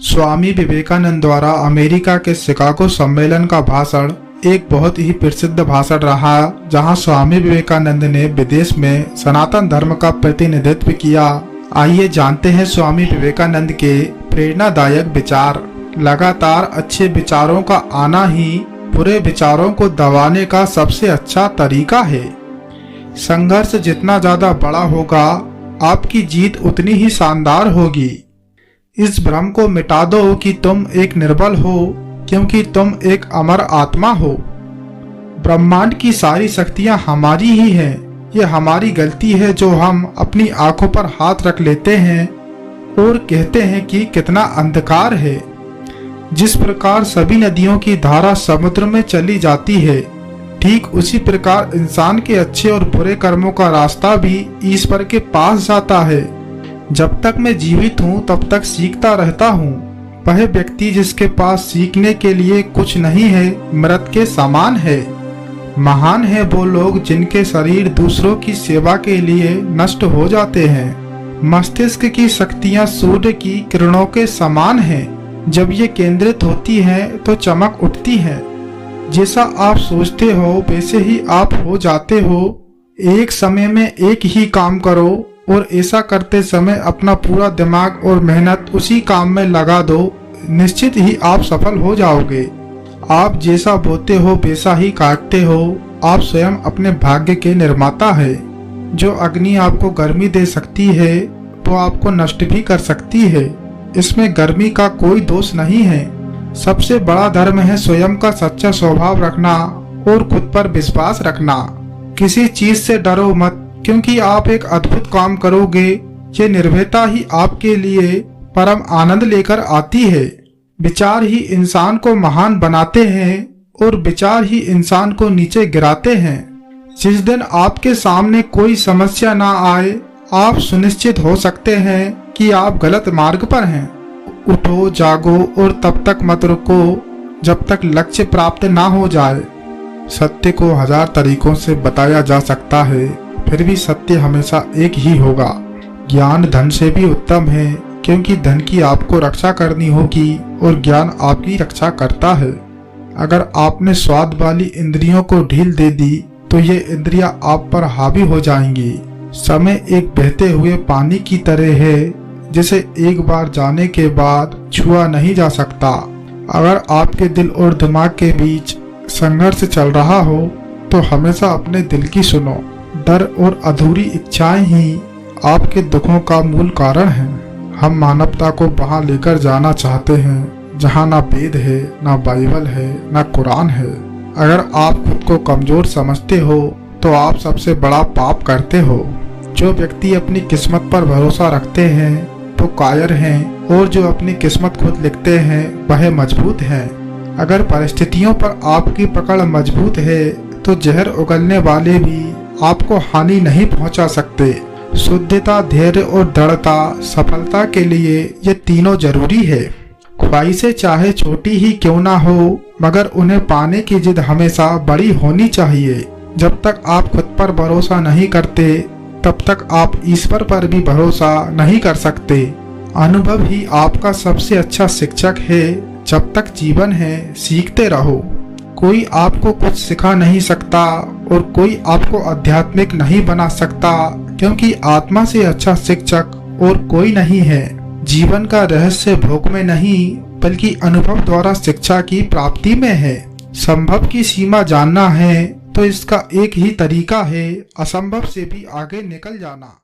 स्वामी विवेकानंद द्वारा अमेरिका के शिकागो सम्मेलन का भाषण एक बहुत ही प्रसिद्ध भाषण रहा, जहां स्वामी विवेकानंद ने विदेश में सनातन धर्म का प्रतिनिधित्व किया। आइए जानते हैं स्वामी विवेकानंद के प्रेरणादायक विचार। लगातार अच्छे विचारों का आना ही बुरे विचारों को दबाने का सबसे अच्छा तरीका है। संघर्ष जितना ज्यादा बड़ा होगा, आपकी जीत उतनी ही शानदार होगी। इस भ्रम को मिटा दो कि तुम एक निर्बल हो, क्योंकि तुम एक अमर आत्मा हो। ब्रह्मांड की सारी शक्तियां हमारी ही हैं। ये हमारी गलती है जो हम अपनी आंखों पर हाथ रख लेते हैं और कहते हैं कि कितना अंधकार है। जिस प्रकार सभी नदियों की धारा समुद्र में चली जाती है, ठीक उसी प्रकार इंसान के अच्छे और बुरे कर्मों का रास्ता भी ईश्वर के पास जाता है। जब तक मैं जीवित हूँ तब तक सीखता रहता हूँ। वह व्यक्ति जिसके पास सीखने के लिए कुछ नहीं है, मृत के समान है। महान है वो लोग जिनके शरीर दूसरों की सेवा के लिए नष्ट हो जाते हैं। मस्तिष्क की शक्तियाँ सूर्य की किरणों के समान हैं। जब ये केंद्रित होती हैं तो चमक उठती है। जैसा आप सोचते हो वैसे ही आप हो जाते हो। एक समय में एक ही काम करो और ऐसा करते समय अपना पूरा दिमाग और मेहनत उसी काम में लगा दो। निश्चित ही आप सफल हो जाओगे। आप जैसा बोते हो वैसा ही काटते हो। आप स्वयं अपने भाग्य के निर्माता है। जो अग्नि आपको गर्मी दे सकती है वो आपको नष्ट भी कर सकती है। इसमें गर्मी का कोई दोष नहीं है। सबसे बड़ा धर्म है स्वयं का सच्चा स्वभाव रखना और खुद पर विश्वास रखना। किसी चीज से डरो मत, क्योंकि आप एक अद्भुत काम करोगे। ये निर्भयता ही आपके लिए परम आनंद लेकर आती है। विचार ही इंसान को महान बनाते हैं और विचार ही इंसान को नीचे गिराते हैं। जिस दिन आपके सामने कोई समस्या ना आए, आप सुनिश्चित हो सकते हैं कि आप गलत मार्ग पर हैं। उठो, जागो और तब तक मत रुको जब तक लक्ष्य प्राप्त ना हो जाए। सत्य को 1000 तरीकों से बताया जा सकता है, फिर भी सत्य हमेशा एक ही होगा। ज्ञान धन से भी उत्तम है, क्योंकि धन की आपको रक्षा करनी होगी और ज्ञान आपकी रक्षा करता है। अगर आपने स्वाद वाली इंद्रियों को ढील दे दी तो ये इंद्रियां आप पर हावी हो जाएंगी। समय एक बहते हुए पानी की तरह है, जिसे एक बार जाने के बाद छुआ नहीं जा सकता। अगर आपके दिल और दिमाग के बीच संघर्ष चल रहा हो तो हमेशा अपने दिल की सुनो। डर और अधूरी इच्छाएं ही आपके दुखों का मूल कारण है। हम मानवता को वहां लेकर जाना चाहते हैं जहां ना वेद है, ना बाइबल है, ना कुरान है। अगर आप खुद को कमजोर समझते हो तो आप सबसे बड़ा पाप करते हो। जो व्यक्ति अपनी किस्मत पर भरोसा रखते हैं वो कायर हैं, और जो अपनी किस्मत खुद लिखते हैं वह मजबूत हैं। अगर परिस्थितियों पर आपकी पकड़ मजबूत है तो जहर उगलने वाले भी आपको हानि नहीं पहुंचा सकते। शुद्धता, धैर्य और दृढ़ता सफलता के लिए ये तीनों जरूरी है। ख्वाहिशें चाहे छोटी ही क्यों ना हो, मगर उन्हें पाने की जिद हमेशा बड़ी होनी चाहिए। जब तक आप खुद पर भरोसा नहीं करते तब तक आप ईश्वर पर भी भरोसा नहीं कर सकते। अनुभव ही आपका सबसे अच्छा शिक्षक है। जब तक जीवन है सीखते रहो। कोई आपको कुछ सिखा नहीं सकता और कोई आपको आध्यात्मिक नहीं बना सकता, क्योंकि आत्मा से अच्छा शिक्षक और कोई नहीं है। जीवन का रहस्य भोग में नहीं बल्कि अनुभव द्वारा शिक्षा की प्राप्ति में है। संभव की सीमा जानना है तो इसका एक ही तरीका है, असंभव से भी आगे निकल जाना।